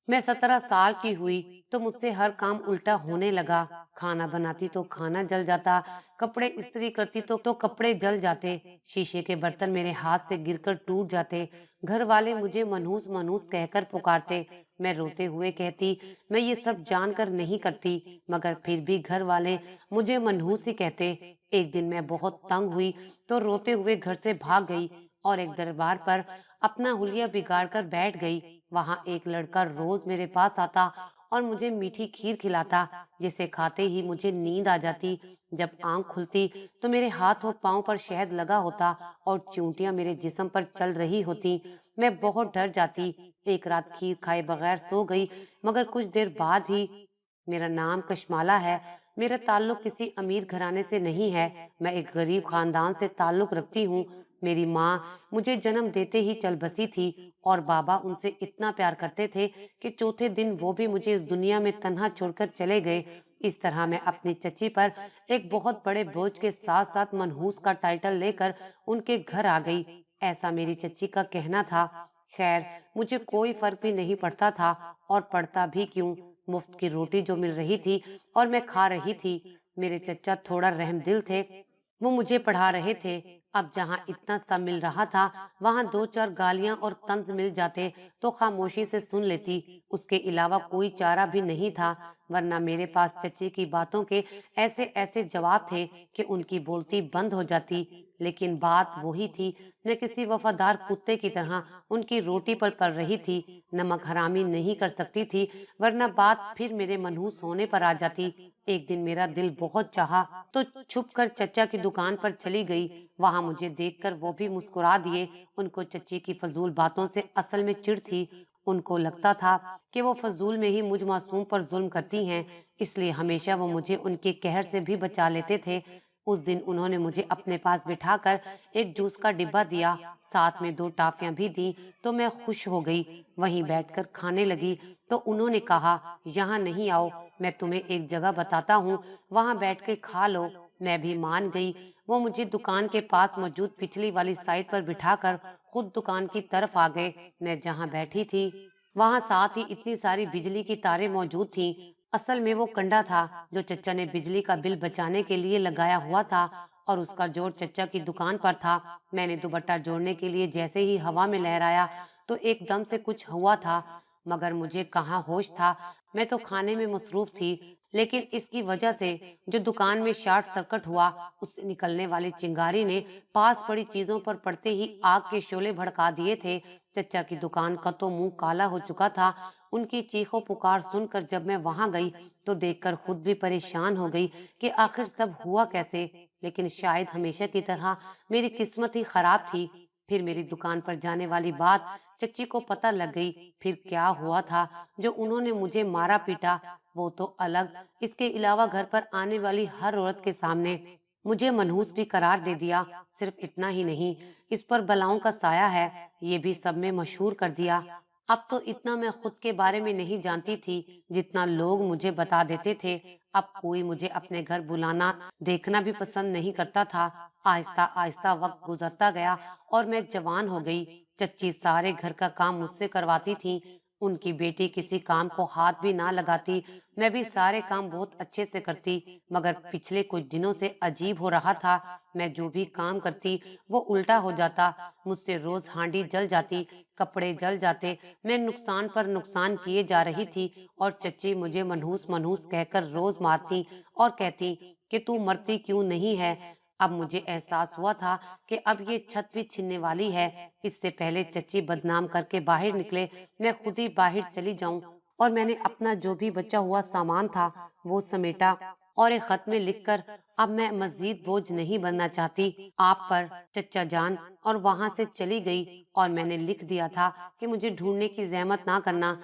मैं 17 साल की हुई तो मुझसे हर काम उल्टा होने लगा। खाना बनाती तो खाना जल जाता, कपड़े इस्त्री करती तो कपड़े जल जाते, शीशे के बर्तन मेरे हाथ से गिरकर टूट जाते। घर वाले मुझे मनहूस मनहूस कहकर पुकारते। मैं रोते हुए कहती, मैं ये सब जानकर नहीं करती, मगर फिर भी घर वाले मुझे मनहूस ही कहते। एक दिन मैं बहुत तंग हुई तो रोते हुए घर से भाग गई और एक दरबार पर अपना हुलिया बिगाड़ कर बैठ गई। वहां एक लड़का रोज मेरे पास आता और मुझे मीठी खीर खिलाता, जिसे खाते ही मुझे नींद आ जाती। जब आंख खुलती तो मेरे हाथ और पांव पर शहद लगा होता और चींटियां मेरे जिस्म पर चल रही होती। मैं बहुत डर जाती। एक रात खीर खाए बगैर सो गई, मगर कुछ देर बाद ही मेरा नाम कशमाला है। मेरा ताल्लुक किसी अमीर घराने से नहीं है, मैं एक गरीब खानदान से ताल्लुक रखती हूँ। मेरी माँ मुझे जन्म देते ही चल बसी थी और बाबा उनसे इतना प्यार करते थे कि चौथे दिन वो भी मुझे इस दुनिया में तन्हा छोड़कर चले गए। इस तरह मैं अपनी चची पर एक बहुत बड़े बोझ के साथ साथ मनहूस का टाइटल लेकर उनके घर आ गई। ऐसा मेरी चची का कहना था। खैर, मुझे कोई फर्क भी नहीं पड़ता था, और पड़ता भी क्यों। मुफ्त की रोटी जो मिल रही थी और मैं खा रही थी। मेरे चचा थोड़ा रहमदिल थे, वो मुझे पढ़ा रहे थे। अब जहाँ इतना सब मिल रहा था, वहाँ दो चार गालियां और तंज मिल जाते तो खामोशी से सुन लेती। उसके अलावा कोई चारा भी नहीं था, वरना मेरे पास चची की बातों के ऐसे ऐसे जवाब थे कि उनकी बोलती बंद हो जाती। लेकिन बात वही थी, मैं किसी वफादार कुत्ते की तरह उनकी रोटी पर पल रही थी। नमक हरामी नहीं कर सकती थी, वरना बात फिर मेरे मनहूस होने पर आ जाती। एक दिन मेरा दिल बहुत चाहा तो छुप कर चचा की दुकान पर चली गई। वहां मुझे देखकर वो भी मुस्कुरा दिए। उनको चची की फजूल बातों से असल में चिढ़ थी। उनको लगता था कि वो फजूल में ही मुझ मासूम पर जुल्म करती हैं, इसलिए हमेशा वो मुझे उनके कहर से भी बचा लेते थे। उस दिन उन्होंने मुझे अपने पास बिठाकर एक जूस का डिब्बा दिया, साथ में दो टाफियां भी दी, तो मैं खुश हो गई। वहीं बैठकर खाने लगी तो उन्होंने कहा, यहाँ नहीं आओ, मैं तुम्हें एक जगह बताता हूँ, वहां बैठ के खा लो। मैं भी मान गई। वो मुझे दुकान के पास मौजूद पिछली वाली साइड पर बिठाकर खुद दुकान की तरफ आ गए। मैं जहाँ बैठी थी वहां साथ ही इतनी सारी बिजली की तारें मौजूद थीं। असल में वो कंडा था जो चचा ने बिजली का बिल बचाने के लिए लगाया हुआ था, और उसका जोड़ चचा की दुकान पर था। मैंने दुपट्टा जोड़ने के लिए जैसे ही हवा में लहराया तो एकदम से कुछ हुआ था, मगर मुझे कहाँ होश था। मैं तो खाने में मसरूफ थी। लेकिन इसकी वजह से जो दुकान में शॉर्ट सर्किट हुआ, उससे निकलने वाली चिंगारी ने पास पड़ी चीजों पर पड़ते ही आग के शोले भड़का दिए थे। चचा की दुकान का तो मुंह काला हो चुका था। उनकी चीखों पुकार सुनकर जब मैं वहां गई तो देखकर खुद भी परेशान हो गई कि आखिर सब हुआ कैसे। लेकिन शायद हमेशा की तरह मेरी किस्मत ही खराब थी। फिर मेरी दुकान पर जाने वाली बात चच्ची को पता लग गई। फिर क्या हुआ था जो उन्होंने मुझे मारा पीटा, वो तो अलग। इसके अलावा घर पर आने वाली हर औरत के सामने मुझे मनहूस भी करार दे दिया। सिर्फ इतना ही नहीं, इस पर बलाओं का साया है, ये भी सब में मशहूर कर दिया। अब तो इतना मैं खुद के बारे में नहीं जानती थी जितना लोग मुझे बता देते थे। अब कोई मुझे अपने घर बुलाना देखना भी पसंद नहीं करता था। आहिस्ता आहिस्ता वक्त गुजरता गया और मैं जवान हो गई। चच्ची सारे घर का काम मुझसे करवाती थी। उनकी बेटी किसी काम को हाथ भी ना लगाती। मैं भी सारे काम बहुत अच्छे से करती, मगर पिछले कुछ दिनों से अजीब हो रहा था। मैं जो भी काम करती वो उल्टा हो जाता। मुझसे रोज हांडी जल जाती, कपड़े जल जाते। मैं नुकसान पर नुकसान किए जा रही थी, और चच्ची मुझे मनहूस मनहूस कहकर रोज मारती और कहती कि तू मरती क्यों नहीं है। अब मुझे एहसास हुआ था कि अब ये छत भी छिनने वाली है। इससे पहले चच्ची बदनाम करके बाहर निकले, मैं खुद ही बाहर चली जाऊं। और मैंने अपना जो भी बचा हुआ सामान था वो समेटा और एक खत में लिखकर, अब मैं मजीद बोझ नहीं बनना चाहती आप पर चच्चा जान, और वहां से चली गई। और मैंने लिख दिया था कि मुझे ढूंढने की जहमत ना करना,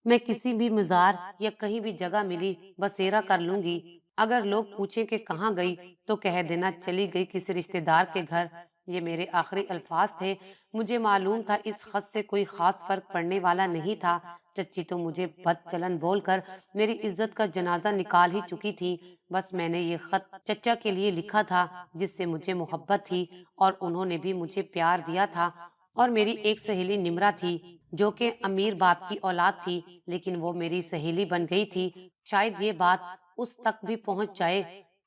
मैं किसी भी मजार या कहीं भी जगह मिली बसेरा कर लूंगी। अगर लोग पूछें कि कहाँ गई तो कह देना चली गई किसी रिश्तेदार के घर। ये मेरे आखिरी अल्फाज थे। मुझे मालूम था इस खत से कोई खास फर्क पड़ने वाला नहीं था। चच्ची तो मुझे बदचलन बोलकर मेरी इज्जत का जनाजा निकाल ही चुकी थी। बस मैंने ये खत चचा के लिए लिखा था, जिससे मुझे मोहब्बत थी और उन्होंने भी मुझे प्यार दिया था। और मेरी एक सहेली निमरा थी, जो कि अमीर बाप की औलाद थी, लेकिन वो मेरी सहेली बन गई थी। शायद ये बात उस तक भी पहुंच जाए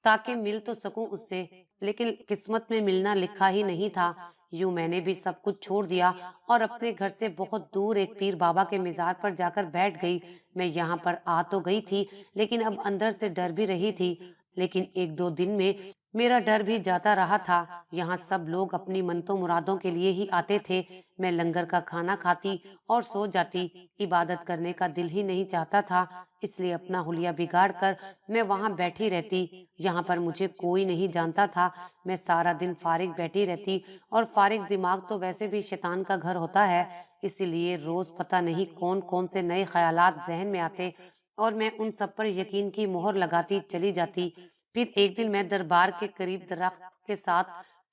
ताकि मिल तो सकूं उससे, लेकिन किस्मत में मिलना लिखा ही नहीं था। यूं मैंने भी सब कुछ छोड़ दिया और अपने घर से बहुत दूर एक पीर बाबा के मज़ार पर जाकर बैठ गई। मैं यहाँ पर आ तो गई थी, लेकिन अब अंदर से डर भी रही थी। लेकिन एक दो दिन में मेरा डर भी जाता रहा था। यहाँ सब लोग अपनी मनतों मुरादों के लिए ही आते थे। मैं लंगर का खाना खाती और सो जाती। इबादत करने का दिल ही नहीं चाहता था, इसलिए अपना हुलिया बिगाड़ कर मैं वहाँ बैठी रहती। यहाँ पर मुझे कोई नहीं जानता था। मैं सारा दिन फारिग बैठी रहती, और फारिग दिमाग तो वैसे भी शैतान का घर होता है, इसीलिए रोज पता नहीं कौन कौन से नए ख्यालात जहन में आते और मैं उन सब पर यकीन की मोहर लगाती चली जाती। फिर एक दिन मैं दरबार के करीब दरख्त के साथ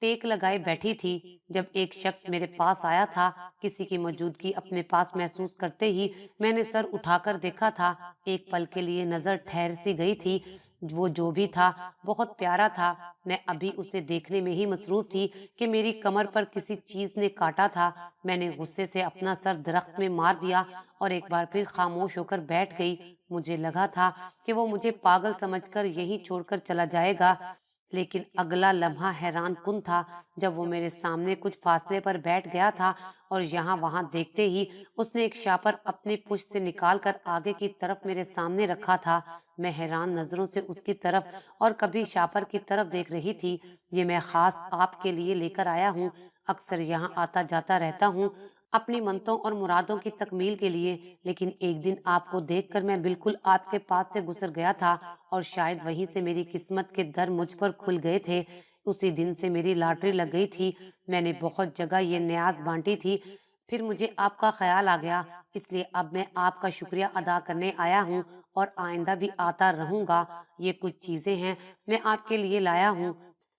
टेक लगाए बैठी थी, जब एक शख्स मेरे पास आया था। किसी की मौजूदगी अपने पास महसूस करते ही मैंने सर उठाकर देखा था। एक पल के लिए नजर ठहर सी गई थी। वो जो भी था बहुत प्यारा था। मैं अभी उसे देखने में ही मसरूफ थी कि मेरी कमर पर किसी चीज ने काटा था। मैंने गुस्से से अपना सर दरख्त में मार दिया और एक बार फिर खामोश होकर बैठ गई। मुझे लगा था कि वो मुझे पागल समझकर यहीं छोड़कर चला जाएगा, लेकिन अगला लम्हा हैरान कुन था जब वो मेरे सामने कुछ फासले पर बैठ गया था और यहाँ वहाँ देखते ही उसने एक शापर अपने पुष्ट से निकालकर आगे की तरफ मेरे सामने रखा था। मैं हैरान नजरों से उसकी तरफ और कभी शापर की तरफ देख रही थी। ये मैं खास आपके लिए लेकर आया हूँ। अक्सर यहाँ आता जाता रहता हूँ अपनी मनतों और मुरादों की तकमील के लिए, लेकिन एक दिन आपको देखकर मैं बिल्कुल आपके पास से गुजर गया था और शायद वहीं से मेरी किस्मत के दर मुझ पर खुल गए थे। उसी दिन से मेरी लॉटरी लग गई थी। मैंने बहुत जगह ये न्याज बांटी थी। फिर मुझे आपका ख्याल आ गया, इसलिए अब मैं आपका शुक्रिया अदा करने आया हूँ और आइंदा भी आता रहूंगा। ये कुछ चीजें हैं मैं आपके लिए लाया हूँ।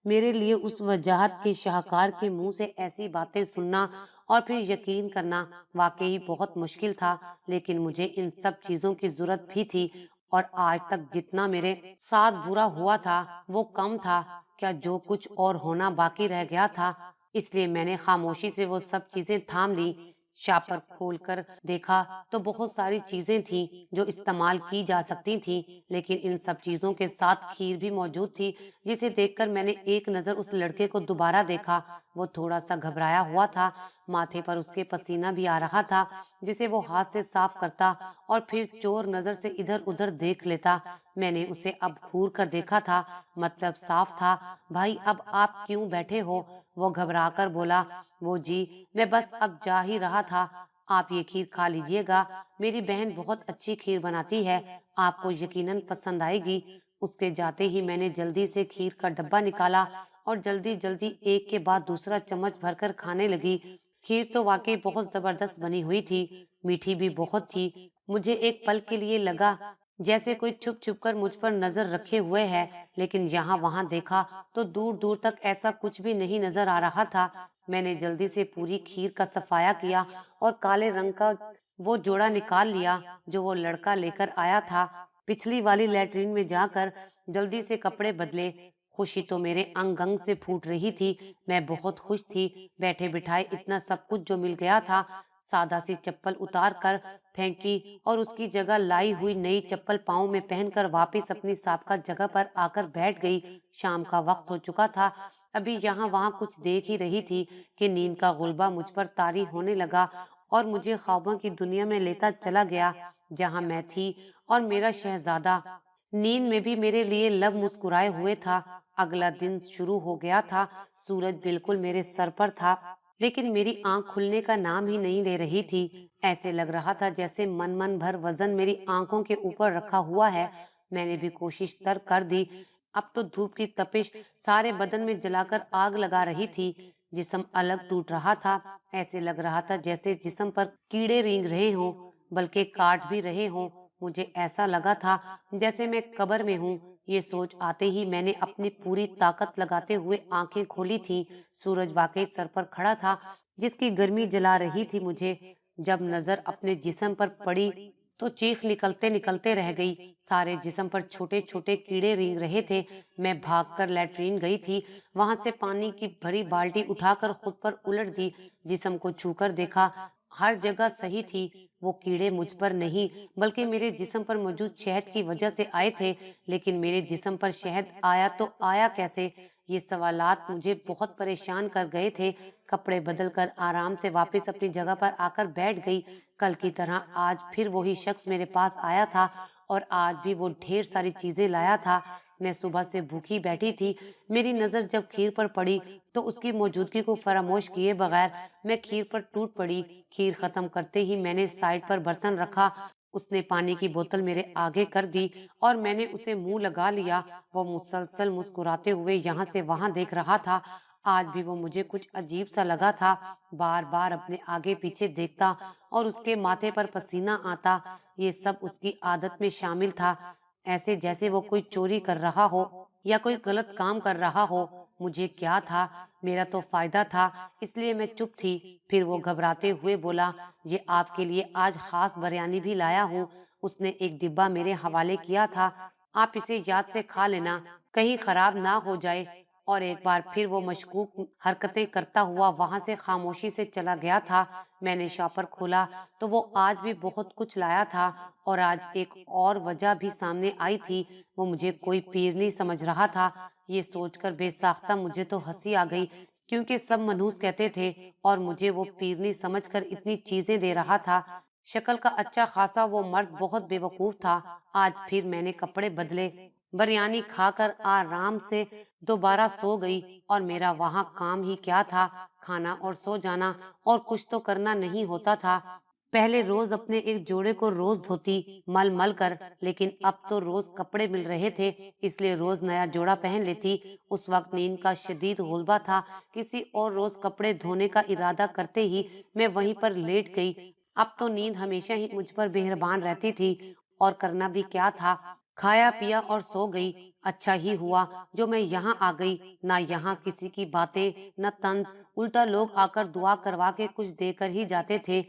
मेरे लिए उस वजाहत के शाहकार के मुंह से ऐसी बातें सुनना और फिर यकीन करना वाकई बहुत मुश्किल था, लेकिन मुझे इन सब चीजों की जरूरत भी थी। और आज तक जितना मेरे साथ बुरा हुआ था वो कम था क्या जो कुछ और होना बाकी रह गया था। इसलिए मैंने खामोशी से वो सब चीजें थाम ली। शापर खोलकर देखा तो बहुत सारी चीजें थीं जो इस्तेमाल की जा सकती थीं, लेकिन इन सब चीजों के साथ खीर भी मौजूद थी, जिसे देखकर मैंने एक नजर उस लड़के को दोबारा देखा। वो थोड़ा सा घबराया हुआ था, माथे पर उसके पसीना भी आ रहा था, जिसे वो हाथ से साफ करता और फिर चोर नजर से इधर उधर देख लेता। मैंने उसे अब घूर कर देखा था, मतलब साफ था। भाई अब आप क्यों बैठे हो? वो घबरा कर बोला। वो जी, मैं बस अब जा ही रहा था। आप ये खीर खा लीजिएगा, मेरी बहन बहुत अच्छी खीर बनाती है, आपको यकीनन पसंद आएगी। उसके जाते ही मैंने जल्दी से खीर का डब्बा निकाला और जल्दी जल्दी एक के बाद दूसरा चम्मच भरकर खाने लगी। खीर तो वाकई बहुत जबरदस्त बनी हुई थी, मीठी भी बहुत थी। मुझे एक पल के लिए लगा जैसे कोई छुप छुप कर मुझ पर नजर रखे हुए है, लेकिन यहाँ वहाँ देखा तो दूर दूर तक ऐसा कुछ भी नहीं नजर आ रहा था। मैंने जल्दी से पूरी खीर का सफाया किया और काले रंग का वो जोड़ा निकाल लिया जो वो लड़का लेकर आया था। पिछली वाली लैट्रिन में जाकर जल्दी से कपड़े बदले। खुशी तो मेरे अंग अंग से फूट रही थी। मैं बहुत खुश थी। बैठे बिठाए इतना सब कुछ जो मिल गया था। सादा सी चप्पल उतार कर फेंकी और उसकी जगह लाई हुई नई चप्पल पाँव में पहनकर वापस अपनी साबका जगह पर आकर बैठ गई। शाम का वक्त हो चुका था। अभी यहाँ वहाँ कुछ देख ही रही थी कि नींद का गुलबा मुझ पर तारी होने लगा और मुझे ख्वाबों की दुनिया में लेता चला गया, जहाँ मैं थी और मेरा शहजादा नींद में भी मेरे लिए लब मुस्कुराए हुए था। अगला दिन शुरू हो गया था। सूरज बिल्कुल मेरे सर पर था, लेकिन मेरी आंख खुलने का नाम ही नहीं ले रही थी। ऐसे लग रहा था जैसे मन मन भर वजन मेरी आंखों के ऊपर रखा हुआ है। मैंने भी कोशिश तर कर दी। अब तो धूप की तपिश सारे बदन में जलाकर आग लगा रही थी। जिस्म अलग टूट रहा था। ऐसे लग रहा था जैसे जिस्म पर कीड़े रेंग रहे हों, बल्कि काट भी रहे हों। मुझे ऐसा लगा था जैसे मैं कब्र में हूँ। ये सोच आते ही मैंने अपनी पूरी ताकत लगाते हुए आंखें खोली थी। सूरज वाकई सर पर खड़ा था, जिसकी गर्मी जला रही थी मुझे। जब नजर अपने जिस्म पर पड़ी तो चीख निकलते निकलते रह गई। सारे जिस्म पर छोटे छोटे कीड़े रेंग रहे थे। मैं भागकर लैट्रीन गई थी। वहां से पानी की भरी बाल्टी उठाकर खुद पर उलट दी। जिस्म को छूकर देखा, हर जगह सही थी। वो कीड़े मुझ पर नहीं बल्कि मेरे जिस्म पर मौजूद शहद की वजह से आए थे। लेकिन मेरे जिस्म पर शहद आया तो आया कैसे? ये सवालात मुझे बहुत परेशान कर गए थे। कपड़े बदल कर आराम से वापस अपनी जगह पर आकर बैठ गई। कल की तरह आज फिर वही शख्स मेरे पास आया था और आज भी वो ढेर सारी चीजें लाया था। मैं सुबह से भूखी बैठी थी। मेरी नजर जब खीर पर पड़ी तो उसकी मौजूदगी को फरामोश किए बगैर मैं खीर पर टूट पड़ी। खीर खत्म करते ही मैंने साइड पर बर्तन रखा। उसने पानी की बोतल मेरे आगे कर दी और मैंने उसे मुंह लगा लिया। वो मुसलसल मुस्कुराते हुए यहाँ से वहां देख रहा था। आज भी वो मुझे कुछ अजीब सा लगा था। बार बार अपने आगे पीछे देखता और उसके माथे पर पसीना आता। ये सब उसकी आदत में शामिल था, ऐसे जैसे वो कोई चोरी कर रहा हो या कोई गलत काम कर रहा हो। मुझे क्या था, मेरा तो फायदा था, इसलिए मैं चुप थी। फिर वो घबराते हुए बोला, ये आपके लिए आज खास बिरयानी भी लाया हूँ। उसने एक डिब्बा मेरे हवाले किया था। आप इसे याद से खा लेना, कहीं खराब ना हो जाए। और एक बार फिर वो मशकूक हरकतें करता हुआ वहां से खामोशी से चला गया था। मैंने शॉपर खोला तो वो आज भी बहुत कुछ लाया था और आज एक और वजह भी सामने आई थी। वो मुझे कोई पीर नहीं समझ रहा था। ये सोचकर बेसाख्ता मुझे तो हंसी आ गई, क्योंकि सब मनहूस कहते थे और मुझे वो पीरनी समझकर इतनी चीजें दे रहा था। शक्ल का अच्छा खासा वो मर्द बहुत बेवकूफ था। आज फिर मैंने कपड़े बदले, बिरयानी खाकर आराम से दोबारा सो गई। और मेरा वहां काम ही क्या था, खाना और सो जाना, और कुछ तो करना नहीं होता था। पहले रोज अपने एक जोड़े को रोज धोती मल मल कर, लेकिन अब तो रोज कपड़े मिल रहे थे, इसलिए रोज नया जोड़ा पहन लेती। उस वक्त नींद का शदीद गुलबा था। किसी और रोज कपड़े धोने का इरादा करते ही मैं वहीं पर लेट गई। अब तो नींद हमेशा ही मुझ पर मेहरबान रहती थी, और करना भी क्या था, खाया पिया और सो गई। अच्छा ही हुआ जो मैं यहाँ आ गई। ना यहाँ किसी की बातें, न तंज, उल्टा लोग आकर दुआ करवा के कुछ देकर ही जाते थे।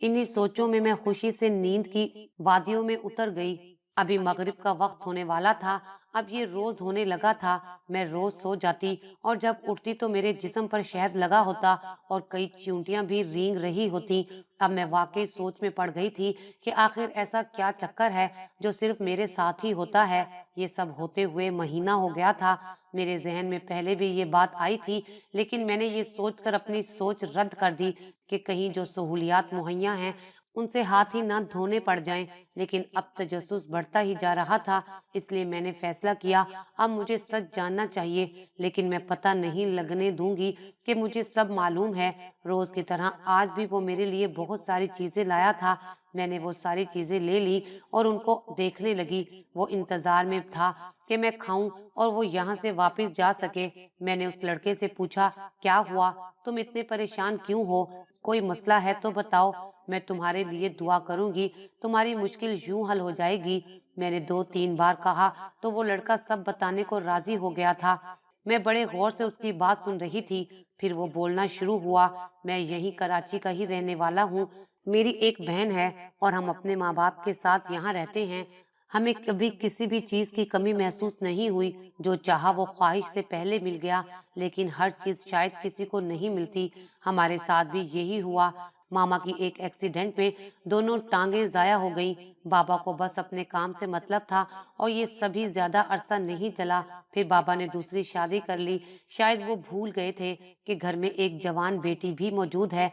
इन्हीं सोचों में मैं खुशी से नींद की वादियों में उतर गई। अभी मगरिब का वक्त होने वाला था। अब ये रोज होने लगा था। मैं रोज सो जाती और जब उठती तो मेरे जिस्म पर शहद लगा होता और कई चींटियां भी रेंग रही होती। अब मैं वाकई सोच में पड़ गई थी कि आखिर ऐसा क्या चक्कर है जो सिर्फ मेरे साथ ही होता है। ये सब होते हुए महीना हो गया था। मेरे जहन में पहले भी ये बात आई थी, लेकिन मैंने ये सोचकर अपनी सोच रद्द कर दी कि कहीं जो सहूलियात मुहैया हैं उनसे हाथ ही ना धोने पड़ जाएं। लेकिन अब तजस्सुस बढ़ता ही जा रहा था, इसलिए मैंने फैसला किया अब मुझे सच जानना चाहिए। लेकिन मैं पता नहीं लगने दूंगी कि मुझे सब मालूम है। रोज की तरह आज भी वो मेरे लिए बहुत सारी चीजें लाया था। मैंने वो सारी चीजें ले ली और उनको देखने लगी। वो इंतजार में था कि मैं खाऊं और वो यहाँ से वापस जा सके। मैंने उस लड़के से पूछा, क्या हुआ, तुम इतने परेशान क्यों हो? कोई मसला है तो बताओ, मैं तुम्हारे लिए दुआ करूंगी, तुम्हारी मुश्किल यूं हल हो जाएगी। मैंने 2-3 बार कहा तो वो लड़का सब बताने को राजी हो गया था। मैं बड़े गौर से उसकी बात सुन रही थी। फिर वो बोलना शुरू हुआ, मैं यहीं कराची का ही रहने वाला हूँ। मेरी एक बहन है और हम अपने माँ बाप के साथ यहाँ रहते हैं। हमें कभी किसी भी चीज की कमी महसूस नहीं हुई। जो चाहा वो ख्वाहिश से पहले मिल गया, लेकिन हर चीज शायद किसी को नहीं मिलती। हमारे साथ भी यही हुआ। मामा की एक एक्सीडेंट में दोनों टांगे जाया हो गईं। बाबा को बस अपने काम से मतलब था और ये सभी ज्यादा अरसा नहीं चला। फिर बाबा ने दूसरी शादी कर ली। शायद वो भूल गए थे कि घर में एक जवान बेटी भी मौजूद है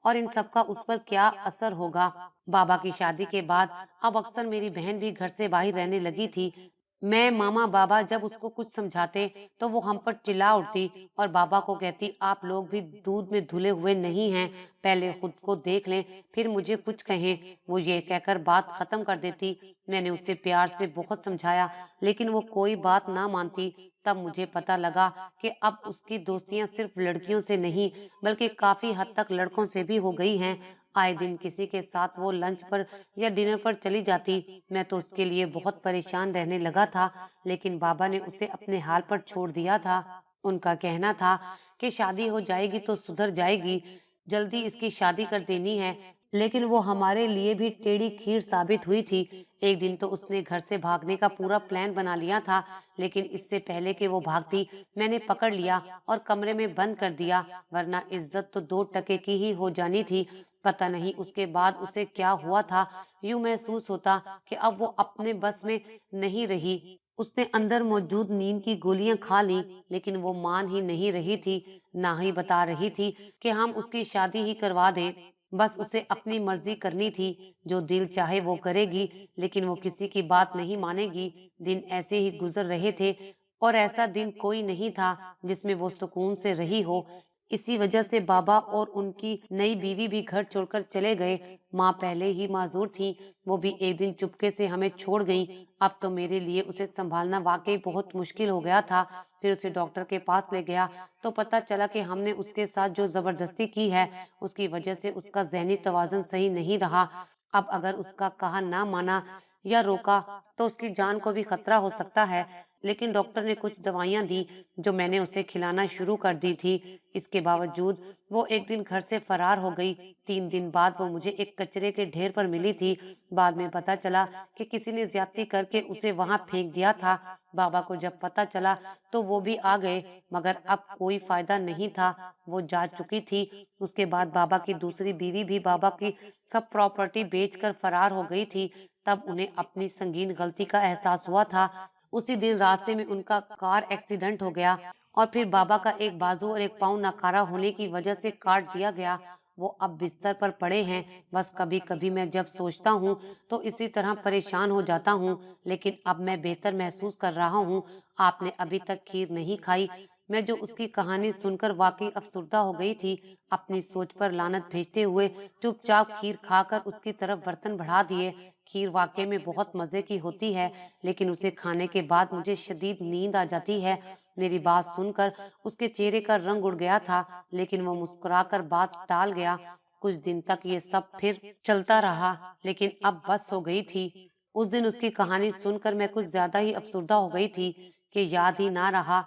और इन सब का उस पर क्या असर होगा। बाबा की शादी के बाद अब अक्सर मेरी बहन भी घर से बाहर रहने लगी थी। मैं मामा बाबा जब उसको कुछ समझाते तो वो हम पर चिल्ला उठती और बाबा को कहती, आप लोग भी दूध में धुले हुए नहीं हैं, पहले खुद को देख लें फिर मुझे कुछ कहें। वो ये कहकर बात खत्म कर देती। मैंने उसे प्यार से बहुत समझाया, लेकिन वो कोई बात ना मानती। तब मुझे पता लगा कि अब उसकी दोस्तियां सिर्फ लड़कियों से नहीं बल्कि काफी हद तक लड़कों से भी हो गई हैं। आए दिन किसी के साथ वो लंच पर या डिनर पर चली जाती। मैं तो उसके लिए बहुत परेशान रहने लगा था, लेकिन बाबा ने उसे अपने हाल पर छोड़ दिया था। उनका कहना था कि शादी हो जाएगी तो सुधर जाएगी, जल्दी इसकी शादी कर देनी है। लेकिन वो हमारे लिए भी टेढ़ी खीर साबित हुई थी। एक दिन तो उसने घर से भागने का पूरा प्लान बना लिया था, लेकिन इससे पहले कि वो भागती मैंने पकड़ लिया और कमरे में बंद कर दिया, वरना इज्जत तो 2 टके की ही हो जानी थी। पता नहीं उसके बाद उसे क्या हुआ था, यूं महसूस होता कि अब वो अपने बस में नहीं रही। उसने अंदर मौजूद नींद की गोलियां खा ली, लेकिन वो मान ही नहीं रही थी, ना ही बता रही थी कि हम उसकी शादी ही करवा दें। बस उसे अपनी मर्जी करनी थी, जो दिल चाहे वो करेगी, लेकिन वो किसी की बात नहीं मानेगी। दिन ऐसे ही गुजर रहे थे, और ऐसा दिन कोई नहीं था जिसमें वो सुकून से रही हो। इसी वजह से बाबा और उनकी नई बीवी भी घर छोड़कर चले गए। माँ पहले ही माजूर थी, वो भी एक दिन चुपके से हमें छोड़ गईं। अब तो मेरे लिए उसे संभालना वाकई बहुत मुश्किल हो गया था। फिर उसे डॉक्टर के पास ले गया तो पता चला कि हमने उसके साथ जो जबरदस्ती की है, उसकी वजह से उसका जहनी तवाज़ुन सही नहीं रहा। अब अगर उसका कहा ना माना या रोका तो उसकी जान को भी खतरा हो सकता है। लेकिन डॉक्टर ने कुछ दवाइयां दी जो मैंने उसे खिलाना शुरू कर दी थी। इसके बावजूद वो एक दिन घर से फरार हो गई। 3 दिन बाद वो मुझे एक कचरे के ढेर पर मिली थी। बाद में पता चला कि किसी ने ज्यादती करके उसे वहां फेंक दिया था। बाबा को जब पता चला तो वो भी आ गए, मगर अब कोई फायदा नहीं था, वो जा चुकी थी। उसके बाद बाबा की दूसरी बीवी भी बाबा की सब प्रॉपर्टी बेचकर फरार हो गई थी। तब उन्हें अपनी संगीन गलती का एहसास हुआ था। उसी दिन रास्ते में उनका कार एक्सीडेंट हो गया, और फिर बाबा का एक बाजू और एक पाँव नाकारा होने की वजह से काट दिया गया। वो अब बिस्तर पर पड़े हैं। बस कभी कभी मैं जब सोचता हूँ तो इसी तरह परेशान हो जाता हूँ, लेकिन अब मैं बेहतर महसूस कर रहा हूँ। आपने अभी तक खीर नहीं खाई। मैं जो उसकी कहानी सुनकर वाकई अफसुर्दा हो गई थी। अपनी सोच पर लानत भेजते हुए चुपचाप खीर खाकर उसकी तरफ बर्तन बढ़ा दिए। खीर वाकई में बहुत मजे की होती है, लेकिन उसे खाने के बाद मुझे शदीद नींद आ जाती है। मेरी बात सुनकर उसके चेहरे का रंग उड़ गया था, लेकिन वो मुस्कुराकर बात टाल गया। कुछ दिन तक ये सब फिर चलता रहा, लेकिन अब बस हो गई थी। उस दिन उसकी कहानी सुनकर मैं कुछ ज्यादा ही अफसुर्दा हो गई थी कि याद ही ना रहा।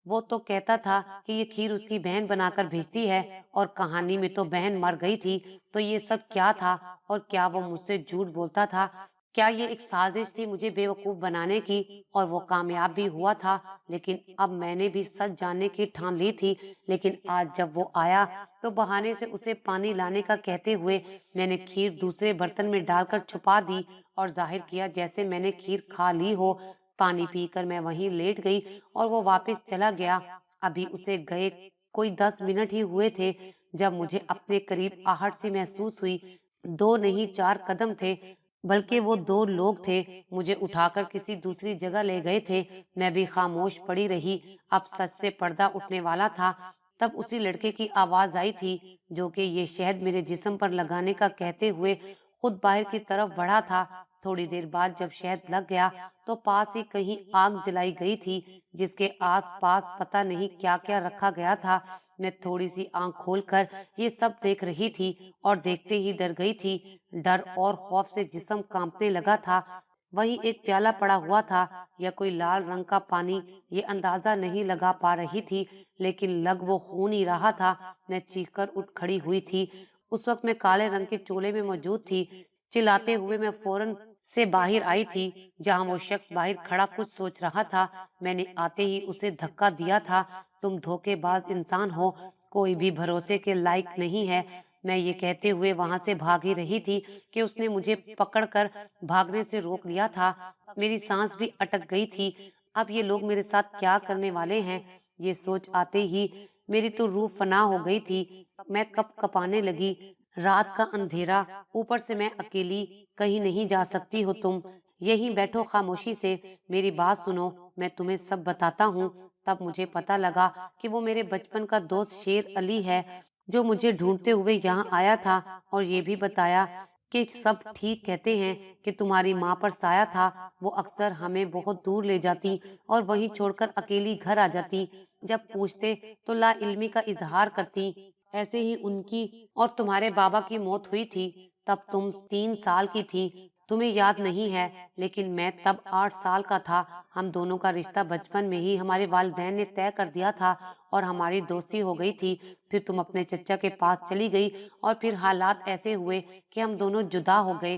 वो तो कहता था कि ये खीर उसकी बहन बनाकर भेजती है, और कहानी में तो बहन मर गई थी। तो ये सब क्या था, और क्या वो मुझसे झूठ बोलता था? क्या ये एक साजिश थी मुझे बेवकूफ बनाने की, और वो कामयाब भी हुआ था? लेकिन अब मैंने भी सच जानने की ठान ली थी। लेकिन आज जब वो आया तो बहाने से उसे पानी लाने का कहते हुए मैंने खीर दूसरे बर्तन में डालकर छुपा दी, और जाहिर किया जैसे मैंने खीर खा ली हो। पानी पीकर मैं वहीं लेट गई और वो वापस चला गया। अभी उसे गए कोई 10 मिनट ही हुए थे जब मुझे अपने करीब आहट सी महसूस हुई। 2 नहीं 4 कदम थे, बल्कि वो 2 लोग थे। मुझे उठाकर किसी दूसरी जगह ले गए थे। मैं भी खामोश पड़ी रही। अब सच से पर्दा उठने वाला था। तब उसी लड़के की आवाज आई थी, जो कि ये शहद मेरे जिस्म पर लगाने का कहते हुए खुद बाहर की तरफ बढ़ा था। थोड़ी देर बाद जब शहद लग गया तो पास ही कहीं आग जलाई गई थी, जिसके आस पास पता नहीं क्या क्या रखा गया था। मैं थोड़ी सी आंख खोलकर ये सब देख रही थी, और देखते ही डर गई थी। डर और खौफ से जिस्म कांपने लगा था। वहीं एक प्याला पड़ा हुआ था, या कोई लाल रंग का पानी, ये अंदाजा नहीं लगा पा रही थी, लेकिन लग वो खून ही रहा था। मैं चीखकर उठ खड़ी हुई थी। उस वक्त मैं काले रंग के चोले में मौजूद थी। चिल्लाते हुए मैं फौरन से बाहर आई थी, जहां वो शख्स बाहर खड़ा कुछ सोच रहा था। मैंने आते ही उसे धक्का दिया था। तुम धोखेबाज इंसान हो, कोई भी भरोसे के लायक नहीं है। मैं ये कहते हुए वहां से भाग ही रही थी कि उसने मुझे पकड़कर भागने से रोक लिया था। मेरी सांस भी अटक गई थी। अब ये लोग मेरे साथ क्या करने वाले हैं, ये सोच आते ही मेरी तो रूह फना हो गई थी। मैं कप कपाने लगी। रात का अंधेरा, ऊपर से मैं अकेली, कहीं नहीं जा सकती हो तुम। यहीं बैठो खामोशी से, मेरी बात सुनो, मैं तुम्हें सब बताता हूँ। तब मुझे पता लगा कि वो मेरे बचपन का दोस्त शेर अली है, जो मुझे ढूंढते हुए यहाँ आया था, और ये भी बताया कि सब ठीक कहते हैं कि तुम्हारी माँ पर साया था। वो अक्सर हमें बहुत दूर ले जाती और वहीं छोड़कर अकेली घर आ जाती। जब पूछते तो ला इल्मी का इजहार करती। ऐसे ही उनकी और तुम्हारे बाबा की मौत हुई थी। तब तुम 3 साल की थी। तुम्हें याद नहीं है, लेकिन मैं तब 8 साल का था। हम दोनों का रिश्ता बचपन में ही हमारे वालिदैन ने तय कर दिया था, और हमारी दोस्ती हो गई थी। फिर तुम अपने चचा के पास चली गई, और फिर हालात ऐसे हुए कि हम दोनों जुदा हो गए।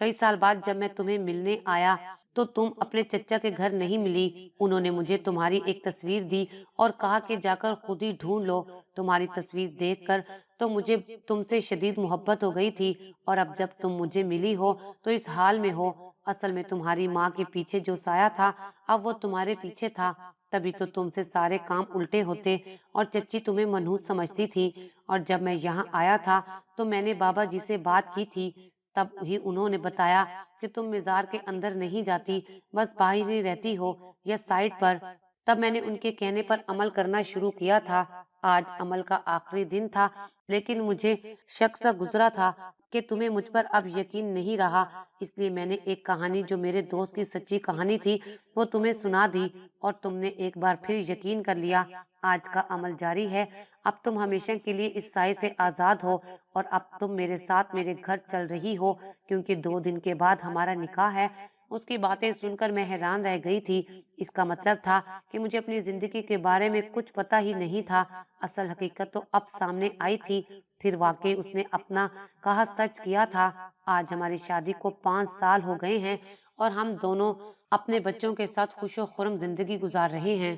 कई साल बाद जब मैं तुम्हें मिलने आया तो तुम अपने चचा के घर नहीं मिली। उन्होंने मुझे तुम्हारी एक तस्वीर दी और कहा कि जाकर खुद ही ढूंढ लो। तुम्हारी तस्वीर देखकर तो मुझे तुमसे शदीद मोहब्बत हो गई थी, और अब जब तुम मुझे मिली हो तो इस हाल में हो। असल में तुम्हारी माँ के पीछे जो साया था, अब वो तुम्हारे पीछे था। तभी तो तुमसे सारे काम उल्टे होते और चच्ची तुम्हें मनहूस समझती थी। और जब मैं यहाँ आया था तो मैंने बाबा जी से बात की थी। तब ही उन्होंने बताया कि तुम मज़ार के अंदर नहीं जाती, बस बाहर ही रहती हो या साइड पर। तब मैंने उनके कहने पर अमल करना शुरू किया था। आज अमल का आखिरी दिन था, लेकिन मुझे शक सा गुजरा था कि तुम्हें मुझ पर अब यकीन नहीं रहा। इसलिए मैंने एक कहानी जो मेरे दोस्त की सच्ची कहानी थी वो तुम्हें सुना दी, और तुमने एक बार फिर यकीन कर लिया। आज का अमल जारी है। अब तुम हमेशा के लिए इस साए से आज़ाद हो, और अब तुम मेरे साथ मेरे घर चल रही हो, क्योंकि 2 दिन के बाद हमारा निकाह है। उसकी बातें सुनकर मैं हैरान रह गई थी। इसका मतलब था कि मुझे अपनी जिंदगी के बारे में कुछ पता ही नहीं था। असल हकीकत तो अब सामने आई थी। फिर वाकई उसने अपना कहा सच किया था। आज हमारी शादी को 5 साल हो गए हैं, और हम दोनों अपने बच्चों के साथ खुशो खुर्रम जिंदगी गुजार रहे हैं।